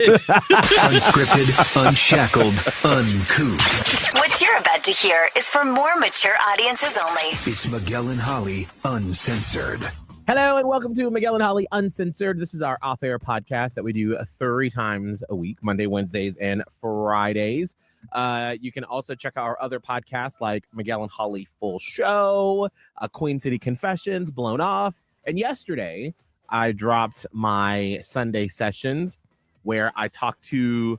Unscripted, unshackled, uncouth. What you're about to hear is for more mature audiences only. It's Miguel and Holly, Uncensored. Hello and welcome to Miguel and Holly Uncensored. This is our off-air podcast that we do 3 times a week, Monday, Wednesdays, and Fridays. You can also check out our other podcasts like Miguel and Holly Full Show, Queen City Confessions, Blown Off. And yesterday, I dropped my Sunday sessions where I talked to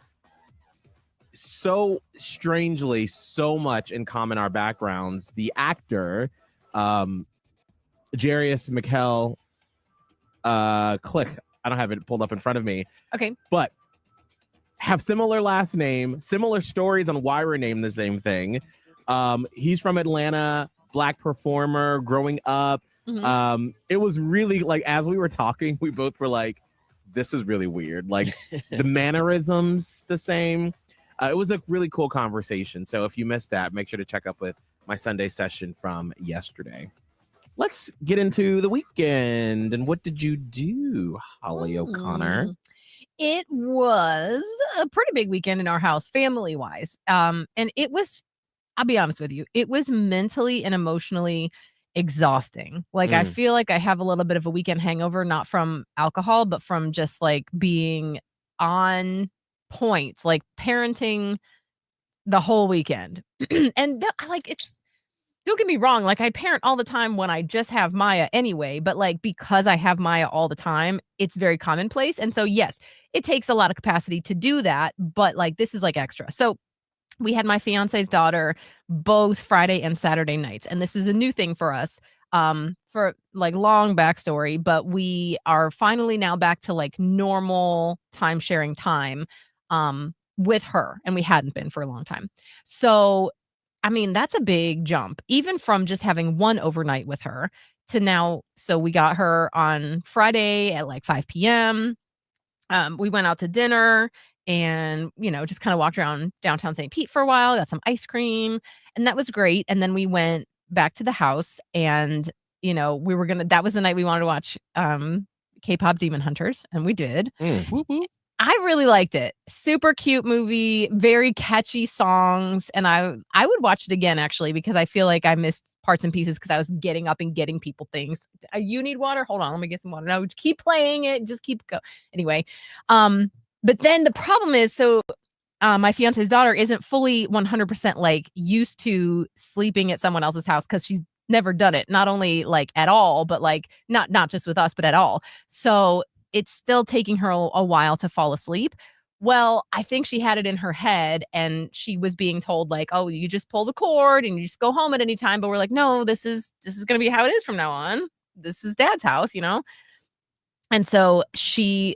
so strangely so much in common our backgrounds. The actor, Jarius Miguel Click. I don't have it pulled up in front of me. Okay. But have similar last name, similar stories on why we're named the same thing. He's from Atlanta, Black performer, growing up. Mm-hmm. It was really like, as we were talking, we both were like, this is really weird. Like the mannerisms the same. It was a really cool conversation. So if you missed that, make sure to check up with my Sunday session from yesterday. Let's get into the weekend. And what did you do, Holly O'Connor? It was a pretty big weekend in our house, family-wise. And it was, I'll be honest with you, it was mentally and emotionally exhausting. Like I feel like I have a little bit of a weekend hangover, not from alcohol, but from just like being on point, like parenting the whole weekend. And it's, don't get me wrong, like I parent all the time when I just have Maya anyway, but like because I have Maya all the time, it's very commonplace. And so yes, it takes a lot of capacity to do that, but like this is like extra. So we had my fiance's daughter both Friday and Saturday nights. And this is a new thing for us, for like long backstory, but we are finally now back to like normal time sharing time with her. And we hadn't been for a long time. So, I mean, that's a big jump, even from just having one overnight with her to now. So we got her on Friday at like 5 p.m. We went out to dinner. And, you know, just kind of walked around downtown St. Pete for a while, got some ice cream, and that was great. And then we went back to the house and, you know, that was the night we wanted to watch K-pop Demon Hunters, and we did. Woo-woo. I really liked it. Super cute movie, very catchy songs. And I would watch it again, actually, because I feel like I missed parts and pieces because I was getting up and getting people things. You need water? Hold on, let me get some water. No, keep playing it. Just keep go. Anyway, but then the problem is, so my fiance's daughter isn't fully 100% like used to sleeping at someone else's house because she's never done it. Not only like at all, but like not just with us, but at all. So it's still taking her a while to fall asleep. Well, I think she had it in her head and she was being told like, oh, you just pull the cord and you just go home at any time. But we're like, no, this is going to be how it is from now on. This is Dad's house, you know? And so she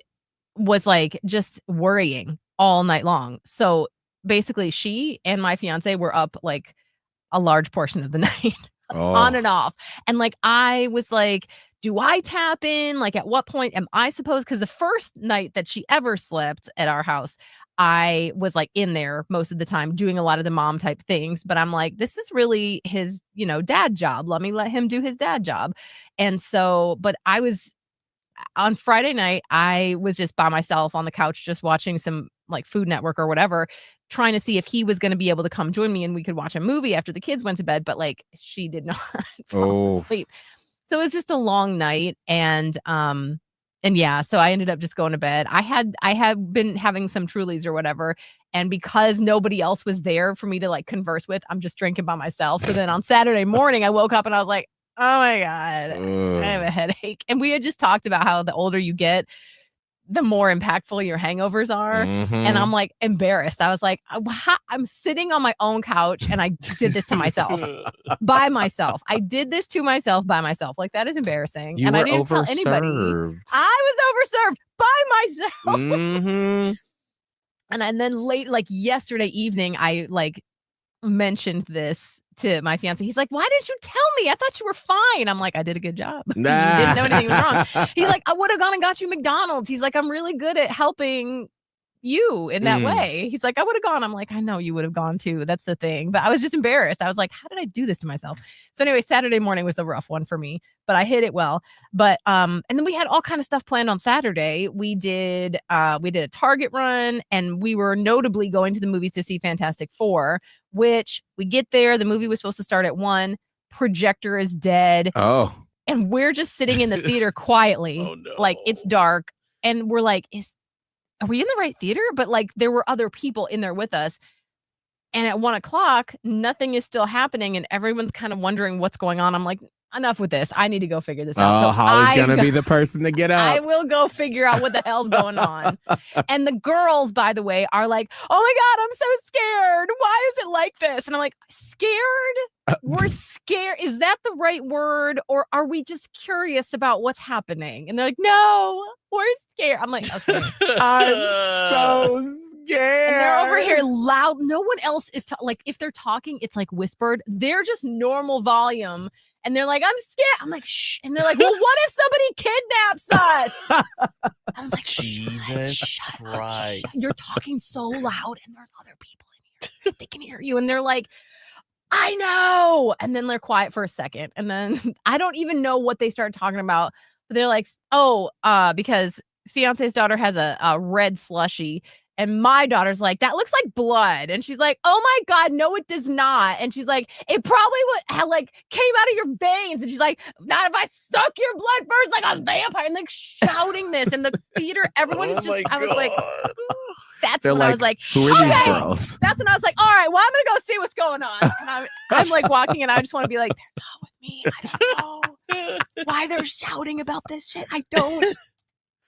was like just worrying all night long. So basically she and my fiance were up like a large portion of the night on and off. And like, I was like, do I tap in? Like, at what point am I supposed? Because the first night that she ever slept at our house, I was like in there most of the time doing a lot of the mom type things. But I'm like, this is really his, you know, dad job. Let me let him do his dad job. And so, but I was on Friday night, I was just by myself on the couch, just watching some like Food Network or whatever, trying to see if he was going to be able to come join me and we could watch a movie after the kids went to bed. But like, she did not fall asleep. So it was just a long night. And yeah, so I ended up just going to bed. I had been having some Trulies or whatever. And because nobody else was there for me to like converse with, I'm just drinking by myself. So then on Saturday morning, I woke up and I was like, oh my God, I have a headache. And we had just talked about how the older you get, the more impactful your hangovers are. And I'm like embarrassed. I was like, I'm sitting on my own couch and I did this to myself by myself. I did this to myself by myself. Like, that is embarrassing. You and were I didn't tell anybody. I was overserved by myself. And then late, like yesterday evening, I like mentioned this to my fiance. He's like, why didn't you tell me? I thought you were fine. I'm like, I did a good job. Nah. You didn't know anything was wrong. He's like, I would have gone and got you McDonald's. He's like, I'm really good at helping, you in that way. He's like, I would have gone. I'm like, I know you would have gone too. That's the thing. But I was just embarrassed. I was like, how did I do this to myself? So anyway, Saturday morning was a rough one for me, but I hit it well. But and then we had all kind of stuff planned on Saturday. We did a Target run, and we were notably going to the movies to see Fantastic Four, which we get there. The movie was supposed to start at 1. Projector is dead. Oh. And we're just sitting in the theater quietly. Oh, no. Like, it's dark. And we're like, are we in the right theater? But like, there were other people in there with us. And at 1 o'clock, nothing is still happening. And everyone's kind of wondering what's going on. I'm like, enough with this. I need to go figure this out. Oh, So Holly's going to be the person to get up. I will go figure out what the hell's going on. And the girls, by the way, are like, oh my God, I'm so scared. Why is it like this? And I'm like, scared? We're scared. Is that the right word? Or are we just curious about what's happening? And they're like, no, we're scared. I'm like, okay. I'm so scared. And they're over here loud. No one else is like, if they're talking, it's like whispered. They're just normal volume. And they're like, I'm scared. I'm like, shh. And they're like, well, what if somebody kidnaps us? I'm like, Jesus Christ. You're talking so loud and there's other people in here. They can hear you. And they're like, I know. And then they're quiet for a second. And then I don't even know what they start talking about. But they're like, because fiance's daughter has a red slushie. And my daughter's like, that looks like blood. And she's like, oh my God, no, it does not. And she's like, it probably came out of your veins. And she's like, not if I suck your blood first like a vampire. And like shouting this in the theater. Everyone is just, I was like, that's when I was like, who are these girls? That's when I was like, all right, well, I'm going to go see what's going on. And I'm like walking and I just want to be like, they're not with me. I don't know why they're shouting about this shit. I don't.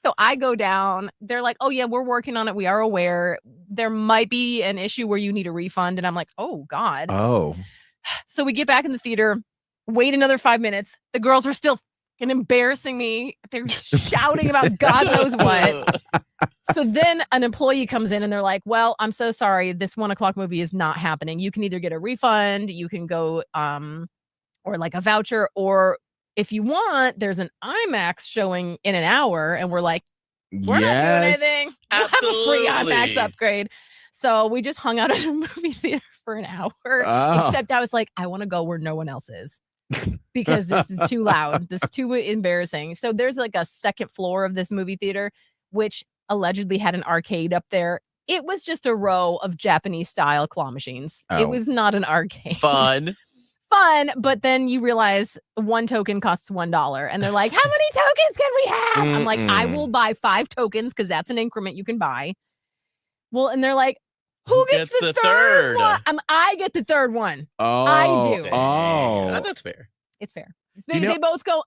So I go down. They're like, oh, yeah, we're working on it. We are aware. There might be an issue where you need a refund. And I'm like, oh, God. Oh. So we get back in the theater, wait another 5 minutes. The girls are still embarrassing me. They're shouting about God knows what. So then an employee comes in and they're like, well, I'm so sorry. This 1 o'clock movie is not happening. You can either get a refund, you can go or like a voucher, or if you want, there's an IMAX showing in an hour. And we're like, we're not doing anything. We'll have a free IMAX upgrade. So we just hung out at a movie theater for an hour. Oh. Except I was like, I want to go where no one else is. Because this is too loud. This is too embarrassing. So there's like a second floor of this movie theater, which allegedly had an arcade up there. It was just a row of Japanese style claw machines. Oh. It was not an arcade. Fun, but then you realize 1 token costs $1, and they're like, how many tokens can we have? I'm like, I will buy 5 tokens because that's an increment you can buy. Well, and they're like, who gets the third one? I get the third one. Oh, I do. Oh, that's fair. It's fair. They both go,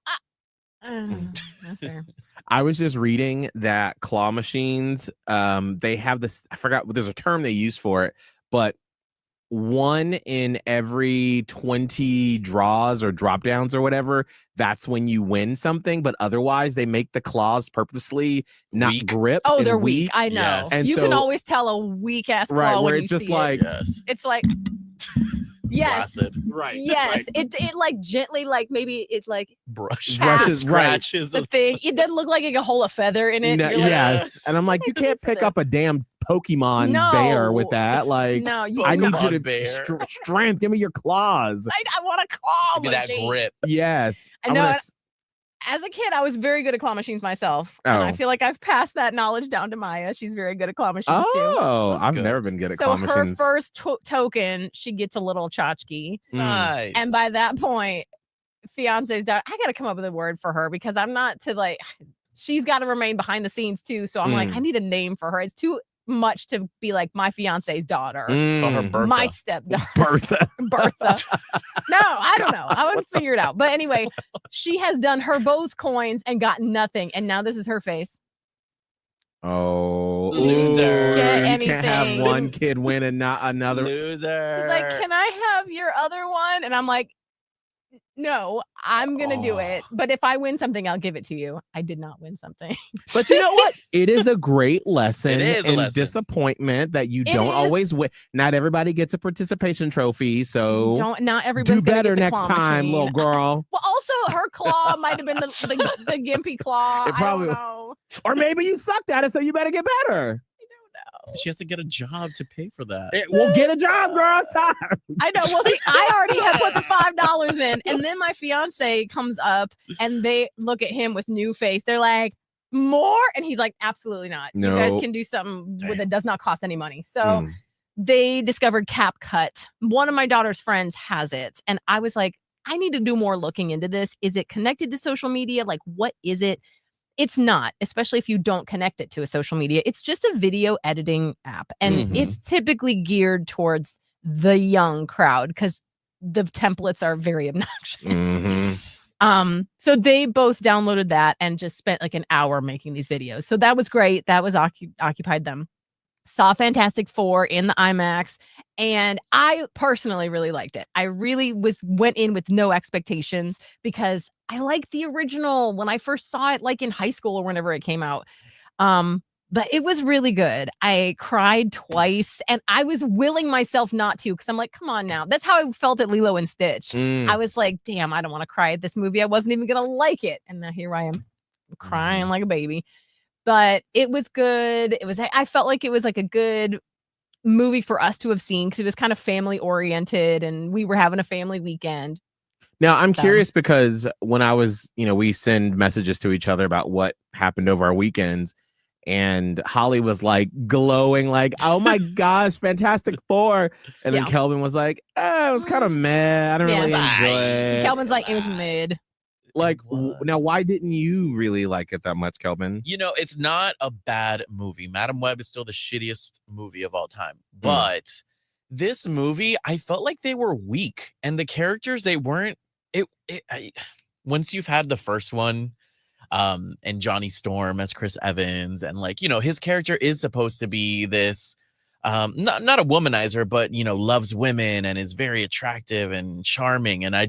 that's fair. I was just reading that claw machines, they have this, I forgot, there's a term they use for it, but 1 in every 20 draws or drop downs or whatever, that's when you win something. But otherwise, they make the claws purposely not grip. Oh, they're weak. I know. Yes. And you can always tell a weak ass claw when you see like, it. It's like, yes, right. Yes, right. It like gently, like maybe it's like brushes the thing. It doesn't look like it can hold a feather in it. No, yes, and I'm like, you can't pick up a damn Pokemon bear with that. Like, no, I need you to strength. Give me your claws. I want a claw. Give me that grip. Yes, I know. As a kid, I was very good at claw machines myself. And I feel like I've passed that knowledge down to Maya. She's very good at claw machines too. Oh, I've never been good at claw machines. So her first token, she gets a little tchotchke. Nice. And by that point, fiance's daughter, I got to come up with a word for her because I'm not to like, she's got to remain behind the scenes too. So I'm like, I need a name for her. It's too much to be like my fiance's daughter. Call her Bertha. My stepdaughter. Bertha. No, I don't know. I would figure it out. But anyway, she has done her both coins and got nothing. And now this is her face. Oh, loser. You can't have one kid win and not another. Loser. She's like, can I have your other one? And I'm like, no, I'm going to do it. But if I win something, I'll give it to you. I did not win something. But you know what? It is a great lesson in disappointment that you don't always win. Not everybody gets a participation trophy. So not everybody do better next time, machine. Little girl. Well, also her claw might have been the gimpy claw. It probably, I don't know. Or maybe you sucked at it, so you better get better. I don't She has to get a job to pay for that. We'll get a job, girl. It's time. I know. Well, see, I already had put the $5 in, and then my fiance comes up, and they look at him with new face. They're like, more, and he's like, absolutely not. No. You guys can do something that does not cost any money. So Mm. they discovered CapCut. One of my daughter's friends has it, and I was like, I need to do more looking into this. Is it connected to social media? Like, what is it? It's not, especially if you don't connect it to a social media. It's just a video editing app, and it's typically geared towards the young crowd because the templates are very obnoxious. Mhm. So they both downloaded that and just spent like an hour making these videos. So that was great. That was occupied them. Saw Fantastic Four in the IMAX, and I personally really liked it. I really went in with no expectations because I liked the original when I first saw it, like in high school or whenever it came out. But it was really good. I cried twice, and I was willing myself not to because I'm like, come on now. That's how I felt at Lilo and Stitch. I was like, damn, I don't want to cry at this movie. I wasn't even gonna like it, and now here I am crying like a baby. But it was good. I felt like it was like a good movie for us to have seen because it was kind of family oriented and we were having a family weekend. Now, I'm So- curious because when I was, we send messages to each other about what happened over our weekends. And Holly was like glowing, like, oh my gosh, Fantastic Four. And then Yeah. Kelvin was like, it was kind of meh. I don't really Yeah, enjoy it. Kelvin's like, it was mid. Like, was. now, why didn't you really like it that much, Kelvin? It's not a bad movie. Madam Web is still the shittiest movie of all time. But this movie, I felt like they were weak. And the characters, they weren't. Once you've had the first one, and Johnny Storm as Chris Evans, and his character is supposed to be this not a womanizer, but loves women and is very attractive and charming. And I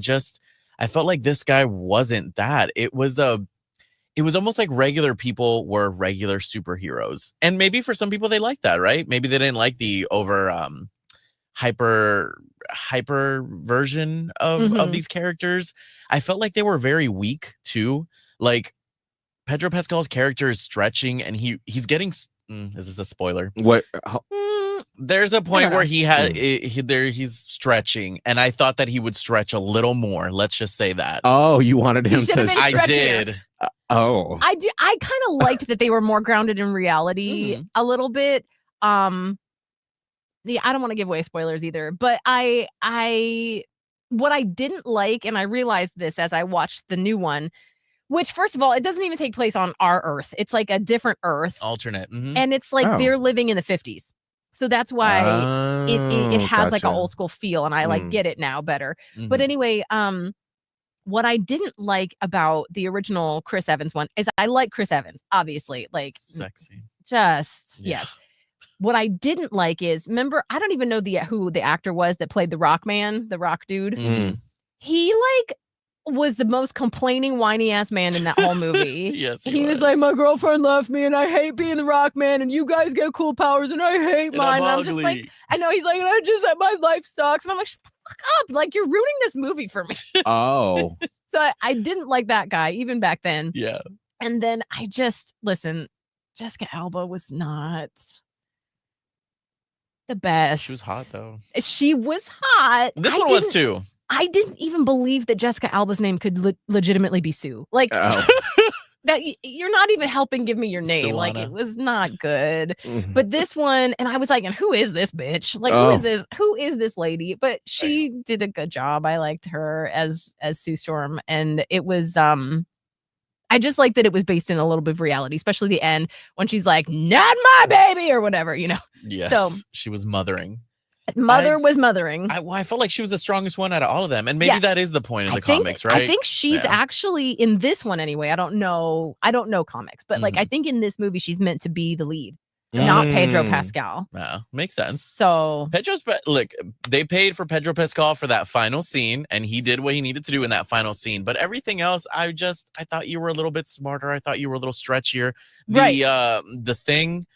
felt like this guy wasn't that. It was almost like regular people were regular superheroes. And maybe for some people they like that, right? Maybe they didn't like the over hyper version of these characters. I felt like they were very weak too. Like Pedro Pascal's character is stretching and he's getting is this a spoiler? What? There's a point where he's stretching, and I thought that he would stretch a little more. Let's just say that. Oh, you wanted him should've to. been I did. Oh. I kind of liked that they were more grounded in reality a little bit. Yeah, I don't want to give away spoilers either, but what I didn't like, and I realized this as I watched the new one, which first of all, it doesn't even take place on our Earth. It's like a different Earth. Alternate. And it's like they're living in the 50s. So that's why it has like an old school feel, and I like get it now better. But anyway, what I didn't like about the original Chris Evans one is I like Chris Evans, obviously, like Sexy. Yes. What I didn't like is, remember, I don't even know who the actor was that played the Rock Man, the Rock dude. He was the most complaining, whiny ass man in that whole movie. Yes, he was like, my girlfriend left me and I hate being the Rock Man and you guys get cool powers and I hate mine. And I'm just like, I know he's like, and I just my life sucks. And I'm like, shut the fuck up. Like, you're ruining this movie for me. Oh. So I didn't like that guy even back then. Yeah. And then listen, Jessica Alba was not the best. She was hot though. She was hot. This one was too. I didn't even believe that Jessica Alba's name could legitimately be Sue. Like that, you're not even helping give me your name. Suana. Like, it was not good. Mhm. But this one, and I was like, and who is this bitch? Like, who is this? Who is this lady? But she did a good job. I liked her as Sue Storm, and it was I just like that it was based in a little bit of reality, especially the end when she's like, "Not my baby" or whatever, Yes. So she was mothering. Mother was mothering. I felt like she was the strongest one out of all of them, and maybe that is the point of the comics, right? I think she's actually in this one anyway. I don't know comics, but like I think in this movie she's meant to be the lead, not Pedro Pascal. Yeah, makes sense. So look, they paid for Pedro Pascal for that final scene, and he did what he needed to do in that final scene. But everything else, I thought you were a little bit smarter. I thought you were a little stretchier. The Thing,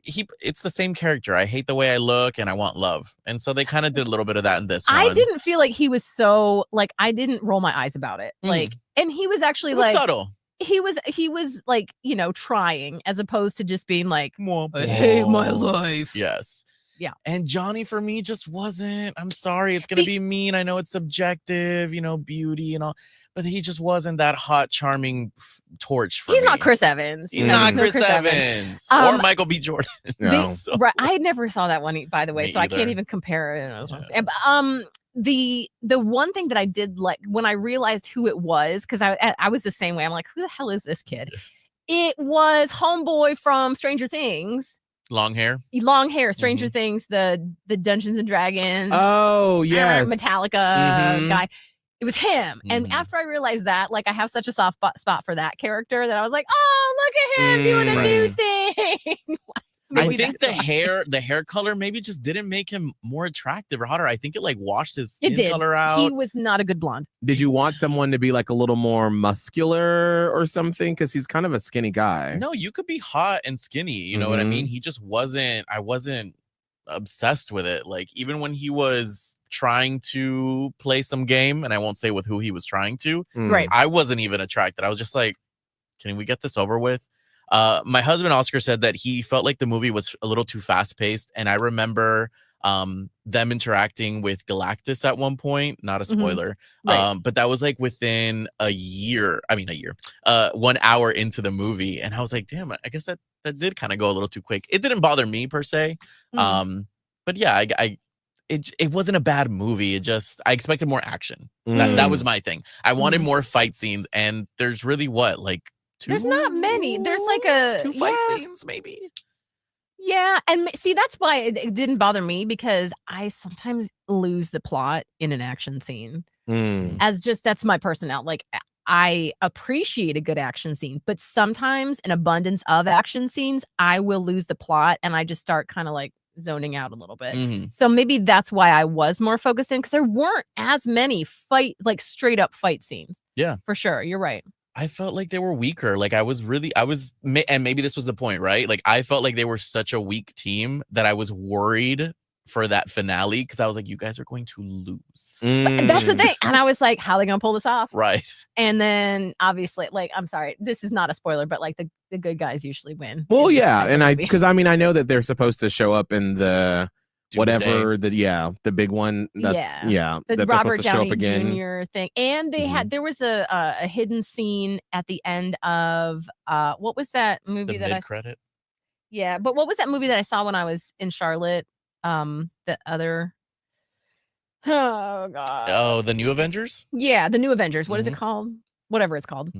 it's the same character. I hate the way I look and I want love. And so they kind of did a little bit of that in this one. I didn't feel like he was so, like, I didn't roll my eyes about it. Like, and he was actually it was like subtle. he was like, trying, as opposed to just being like, Womp I hate my womp. life. Yes. Yeah. And Johnny for me just wasn't. I'm sorry, it's gonna be mean. I know it's subjective, beauty and all, but he just wasn't that hot, charming torch for He's me. not Chris Evans. He's No, not no Chris Evans. Or Um, Michael B. Jordan. No. So- Right. I never saw that one, by the way, Me so I can't either. even compare it. Yeah. The one thing that I did like when I realized who it was, because I was the same way. I'm like, who the hell is this kid? It was homeboy from Stranger Things. Long hair. Long hair, Stranger Things, the Dungeons and Dragons. Oh, yes. Metallica guy. It was him. And Mhm. after I realized that, like, I have such a soft spot for that character that I was like, oh, look at him doing a new thing. I Maybe think that's why. the hair color maybe just didn't make him more attractive or hotter. I think it like washed his It skin did. color out. He was not a good blonde. Did you want someone to be like a little more muscular or something? Because he's kind of a skinny guy. No, you could be hot and skinny. You know what I mean? He just wasn't. I wasn't obsessed with it. Like, even when he was trying to play some game, and I won't say with who he was trying to, Right. I wasn't even attracted. I was just like, can we get this over with? My husband Oscar said that he felt like the movie was a little too fast paced, and I remember them interacting with Galactus at one point. Not a spoiler, Right. but that was like within a year. 1 hour into the movie, and I was like, damn, I guess that did kind of go a little too quick. It didn't bother me per se, but yeah, it wasn't a bad movie. I expected more action. That was my thing. I wanted more fight scenes, and there's really There's not many. There's like two fight scenes, maybe. Yeah, and see, that's why it didn't bother me, because I sometimes lose the plot in an action scene. That's my personality. Like, I appreciate a good action scene, but sometimes an abundance of action scenes, I will lose the plot and I just start kind of like zoning out a little bit. So maybe that's why I was more focused in, because there weren't as many straight up fight scenes. Yeah, for sure. You're right. I felt like they were weaker. Like, and maybe this was the point, right? Like, I felt like they were such a weak team that I was worried for that finale, because I was like, you guys are going to lose. But that's the thing. And I was like, how are they going to pull this off? Right. And then obviously, like, I'm sorry, this is not a spoiler, but like the good guys usually win. Well, yeah. And I know that they're supposed to show up in the whatever the big one. That's the Robert Downey Jr. thing. And they had, there was a hidden scene at the end of what was that movie the mid-credit? Yeah, but what was that movie that I saw when I was in Charlotte? The other, oh god, the New Avengers. Yeah, the New Avengers. What is it called? Whatever it's called.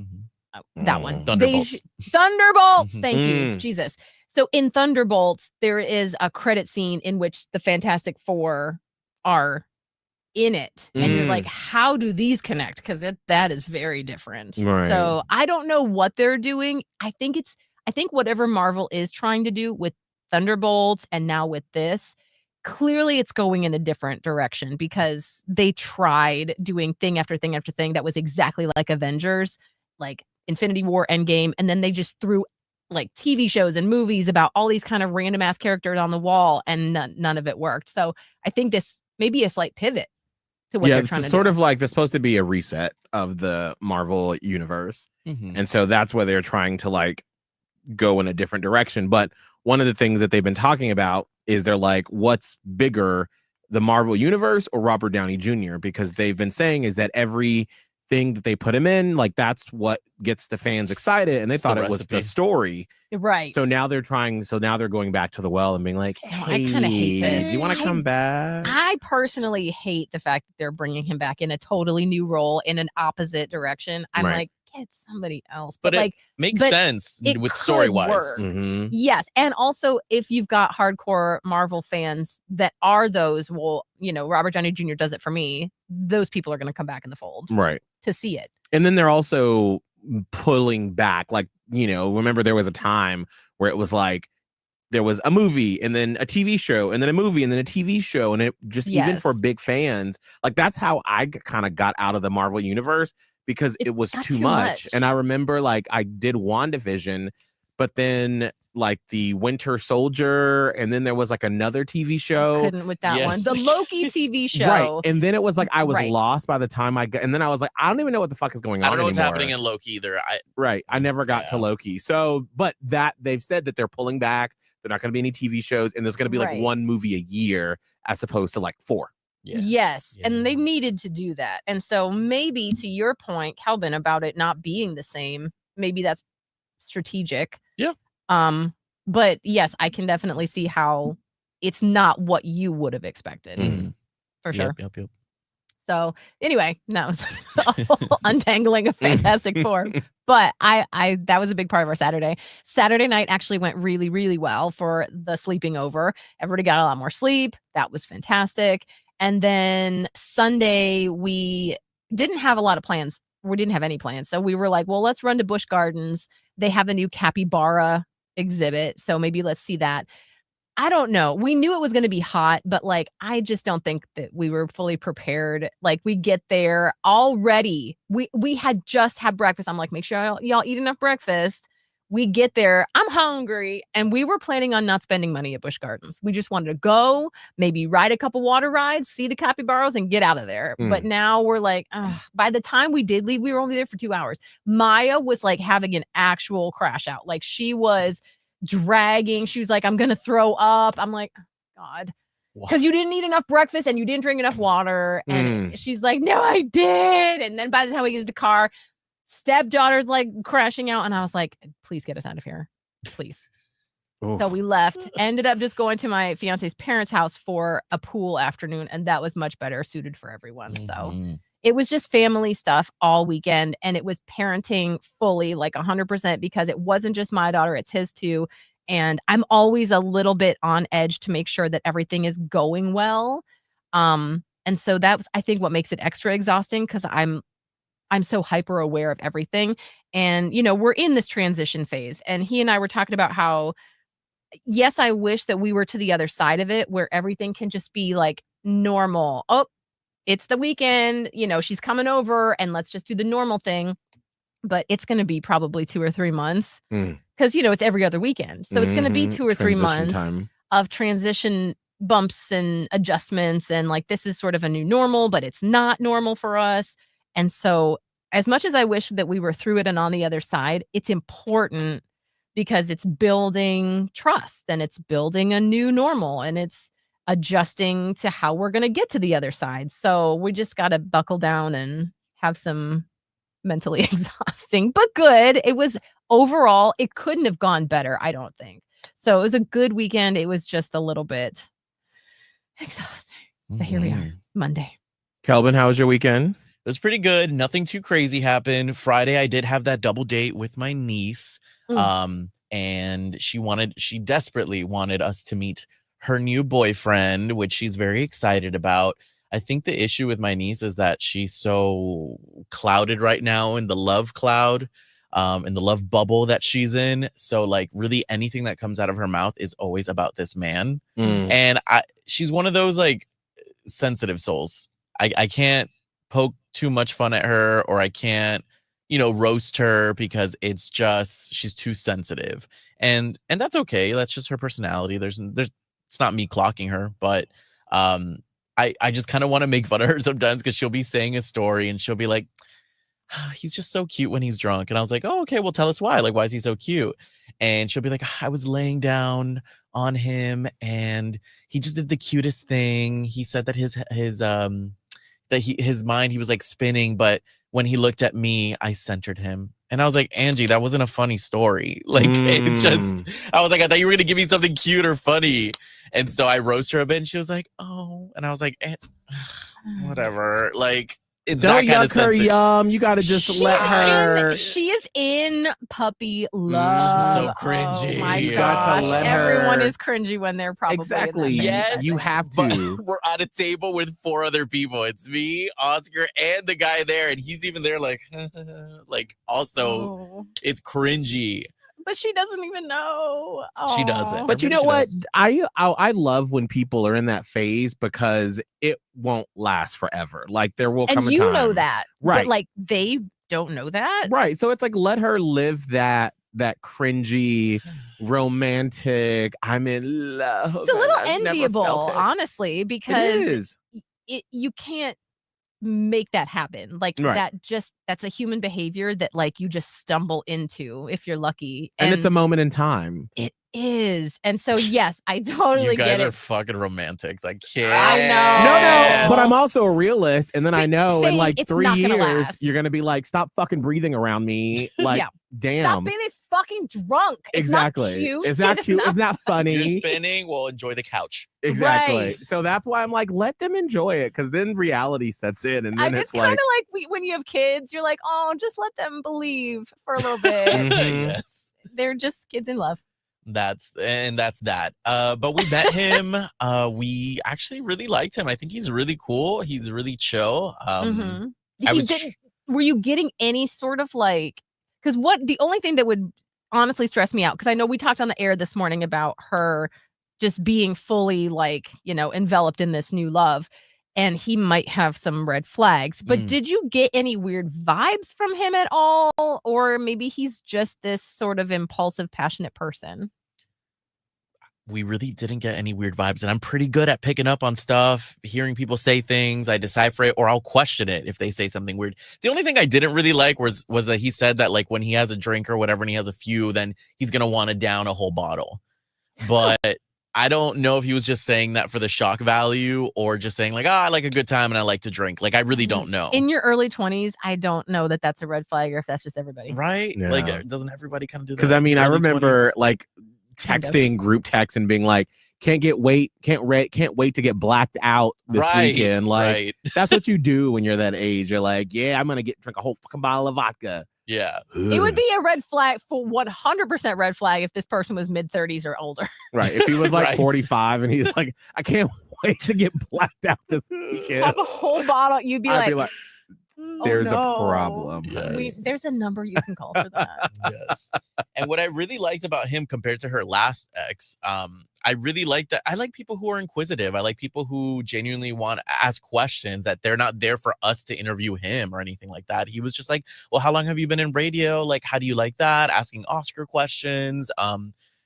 That one. Thunderbolts. Thunderbolts. Thank you, Jesus. So in Thunderbolts, there is a credit scene in which the Fantastic Four are in it, and you're like, how do these connect? Because that is very different. Right. So I don't know what they're doing. I think whatever Marvel is trying to do with Thunderbolts and now with this, clearly it's going in a different direction, because they tried doing thing after thing after thing that was exactly like Avengers, like Infinity War, Endgame, and then they just threw like TV shows and movies about all these kind of random ass characters on the wall, and none of it worked. So I think this may be a slight pivot to what they're trying to do. Sort of like, there's supposed to be a reset of the Marvel universe. And so that's where they're trying to like go in a different direction. But one of the things that they've been talking about is they're like, what's bigger, the Marvel universe or Robert Downey Jr.? Because they've been saying is that everything that they put him in, like, that's what gets the fans excited, and they thought it was the story, right? So now they're going back to the well and being like, hey, I kind of hate this. Do you want to come back? I personally hate the fact that they're bringing him back in a totally new role in an opposite direction. I'm like, get somebody else. But it makes sense with story wise. Yes. And also, if you've got hardcore Marvel fans that are those, well, Robert Downey Jr. does it for me, those people are going to come back in the fold. Right. To see it. And then they're also pulling back. Like, remember there was a time where it was like, there was a movie and then a TV show and then a movie and then a TV show. And it just, even for big fans, like, that's how I kind of got out of the Marvel universe, because it was too much. And I remember, like, I did WandaVision, but then like the Winter Soldier, and then there was like another TV show. Couldn't with that one. Yes. The Loki TV show. Right. And then it was like I was Right. lost by the time I got, and then I was like, I don't even know what the fuck is going on. I don't know what's anymore. happening in Loki either. Right. I never got to Yeah. Loki. So, but that they've said that they're pulling back. They're not going to be any TV shows, and there's going to be like Right. one movie a year as opposed to like 4. Yeah. Yes. Yeah. And they needed to do that. And so maybe to your point, Kelbin, about it not being the same, maybe that's strategic. Yeah. But yes, I can definitely see how it's not what you would have expected. Mhm. For sure. Yep. So anyway, that was the whole untangling of Fantastic Four. But I that was a big part of our Saturday. Saturday night actually went really, really well for the sleeping over. Everybody got a lot more sleep. That was fantastic. And then Sunday, we didn't have a lot of plans. We didn't have any plans. So we were like, well, let's run to Busch Gardens. They have a new capybara exhibit. So maybe let's see that. I don't know. We knew it was going to be hot, but like, I just don't think that we were fully prepared. Like we get there already. We had just had breakfast. I'm like, make sure y'all eat enough breakfast. We get there. I'm hungry. And we were planning on not spending money at Busch Gardens. We just wanted to go, maybe ride a couple water rides, see the capybaras and get out of there. But now we're like, by the time we did leave, we were only there for 2 hours. Maya was like having an actual crash out. Like she was dragging. She was like, I'm gonna throw up. I'm like, oh, God, because you didn't eat enough breakfast and you didn't drink enough water. And she's like, no, I did. And then by the time we get to the car, stepdaughter's like crashing out. And I was like, please get us out of here, please. So we left, ended up just going to my fiance's parents' house for a pool afternoon, and that was much better suited for everyone. So it was just family stuff all weekend, and it was parenting fully, like 100%, because it wasn't just my daughter, it's his too. And I'm always a little bit on edge to make sure that everything is going well. And so that was, I think, what makes it extra exhausting, because I'm so hyper aware of everything. And, you know, we're in this transition phase, and he and I were talking about how, yes, I wish that we were to the other side of it where everything can just be like normal. Oh, it's the weekend, you know, she's coming over and let's just do the normal thing. But it's going to be probably 2 or 3 months because, you know, it's every other weekend. So it's going to be 2 or 3 months of transition bumps and adjustments. And like, this is sort of a new normal, but it's not normal for us. And so as much as I wish that we were through it and on the other side, it's important because it's building trust and it's building a new normal and it's adjusting to how we're going to get to the other side. So we just got to buckle down and have some mentally exhausting, but good. It was overall, it couldn't have gone better, I don't think. So it was a good weekend. It was just a little bit exhausting. But here we are, Monday. Kelbin, how was your weekend? It was pretty good. Nothing too crazy happened. Friday, I did have that double date with my niece. And she desperately wanted us to meet her new boyfriend, which she's very excited about. I think the issue with my niece is that she's so clouded right now in the love cloud, in the love bubble that she's in. So like really anything that comes out of her mouth is always about this man. And she's one of those like sensitive souls. I can't poke too much fun at her, or I can't, you know, roast her because it's just, she's too sensitive. And that's okay. That's just her personality. There's it's not me clocking her, but I just kind of want to make fun of her sometimes because she'll be saying a story and she'll be like, he's just so cute when he's drunk. And I was like, oh, okay, well, tell us why. Like, why is he so cute? And she'll be like, I was laying down on him and he just did the cutest thing. He said that his mind, he was like spinning, but when he looked at me, I centered him. And I was like, Angie, that wasn't a funny story. Like, it just, I was like, I thought you were going to give me something cute or funny. And so I roasted her a bit and she was like, oh. And I was like, whatever. Like, it's don't that kind yuck her yum. You got to just let her. She is in puppy love. She's so cringy. Oh my You gosh. got to let Everyone her. is cringy when they're probably in that Exactly. Yes, You have But to. we're at a table with 4 other people. It's me, Oscar, and the guy there. And he's even there like, like also, Oh. it's cringy. But she doesn't even know. She doesn't. Aw. But you know She what? does. I love when people are in that phase because it won't last forever. Like there will come And a you time. know that. Right. But like they don't know that. Right. So it's like let her live that that cringy, romantic, I'm in love. It's a little and I've never enviable, felt it. honestly, It because is. you can't make that happen. Like Right. that's a human behavior that like you just stumble into if you're lucky. And it's a moment in time. It is. And so yes, I You totally guys get are it. fucking romantics. I I can't. know. No, but I'm also a realist. And then I know in Same, like it's 3 not gonna years, last. you're going to be like, stop fucking breathing around me. Like, Yeah. damn. Stop being fucking drunk. It's Exactly. not cute. It's not cute. It's not funny. You're spinning. Well, enjoy the couch. Exactly. Right. So that's why I'm like, let them enjoy it, because then reality sets in, and then It's it's kind like, of like when you have kids, you're like, oh, just let them believe for a little bit. Mhm. Yes. They're just kids in love. That's that. But we met him. We actually really liked him. I think he's really cool. He's really chill. Mhm. I He was- didn't. Were you getting any sort of like? Because the only thing that would honestly stress me out, because I know we talked on the air this morning about her just being fully like enveloped in this new love, and he might have some red flags. But did you get any weird vibes from him at all, or maybe he's just this sort of impulsive, passionate person? we really didn't get any weird vibes, and I'm pretty good at picking up on stuff, hearing people say things. I decipher it, or I'll question it if they say something weird. The only thing I didn't really like was that he said that like when he has a drink or whatever and he has a few, then he's gonna want to down a whole bottle. But I don't know if he was just saying that for the shock value or just saying like, I like a good time and I like to drink. Like, I really don't know. In your early 20s, I don't know that that's a red flag or if that's just everybody. Right? Yeah. Like, doesn't everybody kind of do that? because I mean, I remember 20s? like texting group text and being like, can't wait to get blacked out this weekend. Like, right. that's what you do when you're that age. You're like, yeah, I'm gonna drink a whole fucking bottle of vodka. Yeah. It would be a red flag, for 100% red flag, if this person was mid-30s or older. Right. If he was like Right. 45 and he's like, I can't wait to get blacked out this weekend, Have a whole bottle, you'd be I'd like, be like, "Oh, there's a no." problem. Yes. There's a number you can call for that. Yes. And what I really liked about him compared to her last ex, I really like that. I like people who are inquisitive. I like people who genuinely want to ask questions, that they're not there for us to interview him or anything like that. He was just like, well, how long have you been in radio? Like, how do you like that? Asking Oscar questions.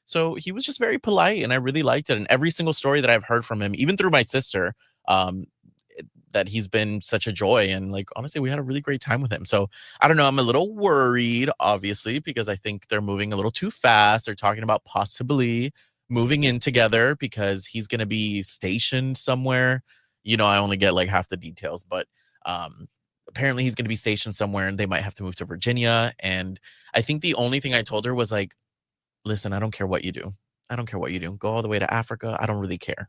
So he was just very polite, and I really liked it. And every single story that I've heard from him, even through my sister, that he's been such a joy. And like, honestly, we had a really great time with him. So I don't know. I'm a little worried, obviously, because I think they're moving a little too fast. They're talking about possibly moving in together because he's going to be stationed somewhere. I only get like half the details, but apparently he's going to be stationed somewhere and they might have to move to Virginia. And I think the only thing I told her was like, listen, I don't care what you do. I don't care what you do. Go all the way to Africa. I don't really care.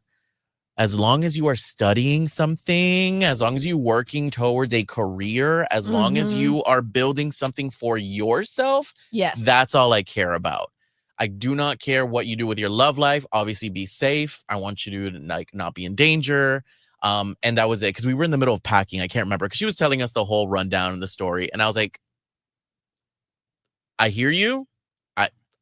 As long as you are studying something, as long as you're working towards a career, as long as you are building something for yourself, Yes. that's all I care about. I do not care what you do with your love life. Obviously, be safe. I want you to like not be in danger. And that was it. Because we were in the middle of packing. I can't remember. Because she was telling us the whole rundown of the story. And I was like, I hear you.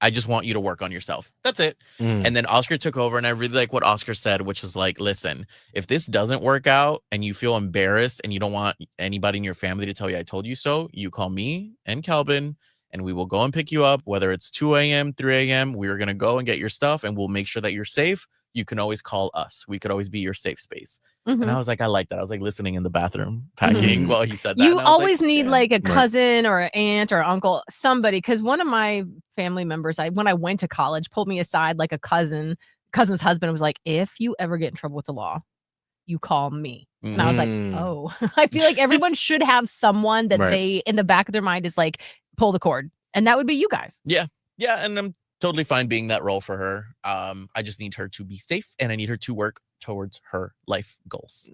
I just want you to work on yourself. That's it. And then Oscar took over, and I really like what Oscar said, which was like, listen, if this doesn't work out and you feel embarrassed and you don't want anybody in your family to tell you I told you so, you call me and Kelbin, and we will go and pick you up, whether it's 2 a.m., 3 a.m. We're going to go and get your stuff, and we'll make sure that you're safe. You can always call us. We could always be your safe space. And I was like, I like that. I was like listening in the bathroom, packing while he said that. You And I was always like, need yeah. like a cousin or an aunt or uncle, somebody. Because one of my family members, when I went to college, pulled me aside like a cousin's husband was like, if you ever get in trouble with the law, you call me. And I was like, oh, I feel like everyone should have someone that they, in the back of their mind, is like, pull the cord. And that would be you guys. Yeah. Yeah. And I'm totally fine being that role for her. I just need her to be safe, and I need her to work towards her life goals.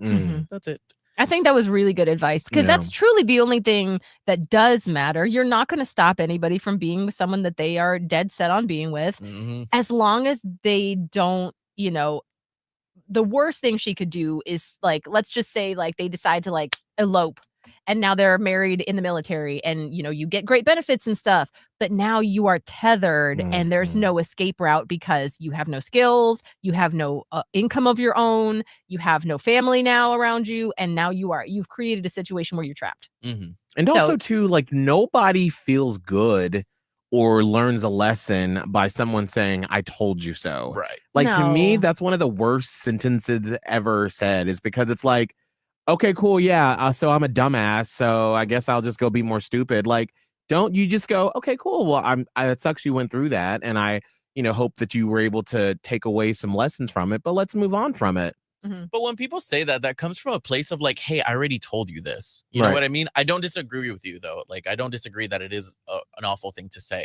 That's it. I think that was really good advice, because that's truly the only thing that does matter. You're not going to stop anybody from being with someone that they are dead set on being with, as long as they don't, the worst thing she could do is like, let's just say like they decide to like elope, and now they're married in the military, and you get great benefits and stuff, but now you are tethered and there's no escape route, because you have no skills, you have no income of your own, you have no family now around you, and now you've created a situation where you're trapped. And also too, like, nobody feels good or learns a lesson by someone saying, I told you so. Right. Like, to me, No. that's one of the worst sentences ever said, is because it's like, okay, cool. Yeah. So I'm a dumbass. So I guess I'll just go be more stupid. Like, don't you just go, okay, cool. Well, it sucks you went through that. And I, hope that you were able to take away some lessons from it, but let's move on from it. But when people say that, that comes from a place of like, hey, I already told you this. You know Right. what I mean? I don't disagree with you, though. Like, I don't disagree that it is an awful thing to say.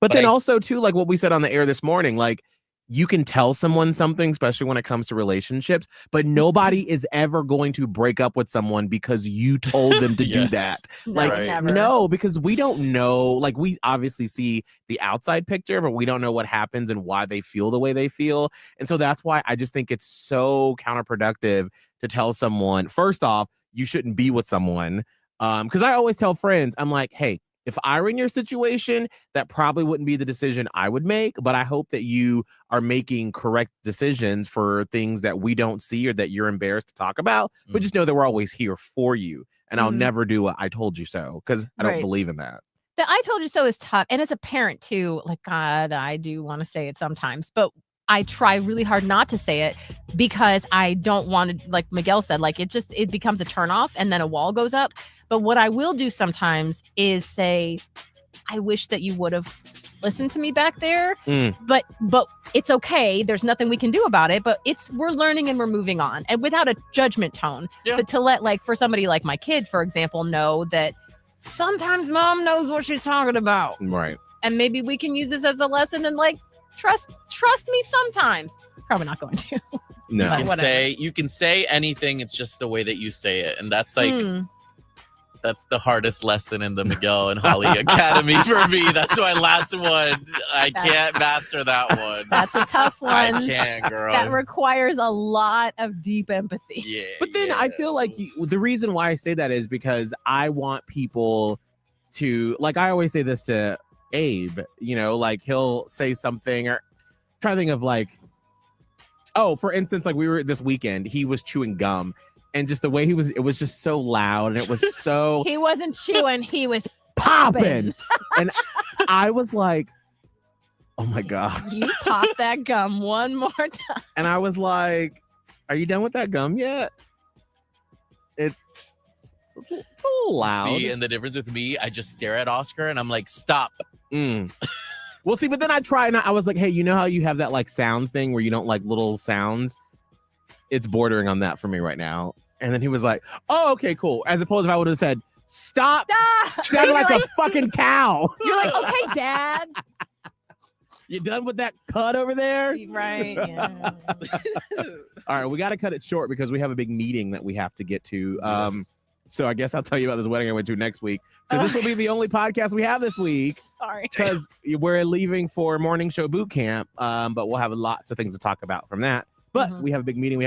But But then I- also, too, like what we said on the air this morning, like, you can tell someone something, especially when it comes to relationships, but nobody is ever going to break up with someone because you told them to do Yes. that. No, Like, Right. never. no, because we don't know. Like, we obviously see the outside picture, but we don't know what happens and why they feel the way they feel. And so that's why I just think it's so counterproductive to tell someone, first off, you shouldn't be with someone. Because I always tell friends, I'm like, hey, if I were in your situation, that probably wouldn't be the decision I would make. But I hope that you are making correct decisions for things that we don't see or that you're embarrassed to talk about. But just know that we're always here for you. And I'll never do what I told you so, because I don't Right. believe in that. The I told you so is tough. And as a parent too, like, God, I do want to say it sometimes, but I try really hard not to say it because I don't want to, like Miguel said, like it becomes a turnoff and then a wall goes up. But what I will do sometimes is say, I wish that you would have listened to me back there. But it's okay. There's nothing we can do about it. But we're learning and we're moving on, and without a judgment tone. Yeah. But to let, like, for somebody like my kid, for example, know that sometimes mom knows what she's talking about. Right. And maybe we can use this as a lesson and, like, trust me sometimes. Probably not going to. No. But whatever. You can say anything. It's just the way that you say it. And that's like, Hmm. that's the hardest lesson in the Miguel and Holly Academy for me. That's my last one. I can't master that one. That's a tough one. I can't, girl. That requires a lot of deep empathy. Yeah. But then I feel like the reason why I say that is because I want people to, like, I always say this to Abe, like he'll say something, or try to think of, like, oh, for instance, like we were this weekend, he was chewing gum, and just the way it was just so loud, and it was so He wasn't chewing, he was popping. And I was like, oh my God. You pop that gum one more time. And I was like, are you done with that gum yet? It's a little loud. See, and the difference with me, I just stare at Oscar and I'm like, stop. Well, see, but then I tried, and I was like, hey, you know how you have that, like, sound thing where you don't like little sounds? It's bordering on that for me right now. And then he was like, oh, okay, cool. As opposed if I would have said, stop sounding like a fucking cow. You're like, okay, Dad. You done with that cut over there? Right. Yeah. All right, we got to cut it short because we have a big meeting that we have to get to. Yes. So I guess I'll tell you about this wedding I went to next week, because this will be the only podcast we have this week, Sorry. because we're leaving for morning show boot camp. But we'll have lots of things to talk about from that. But we have a big meeting.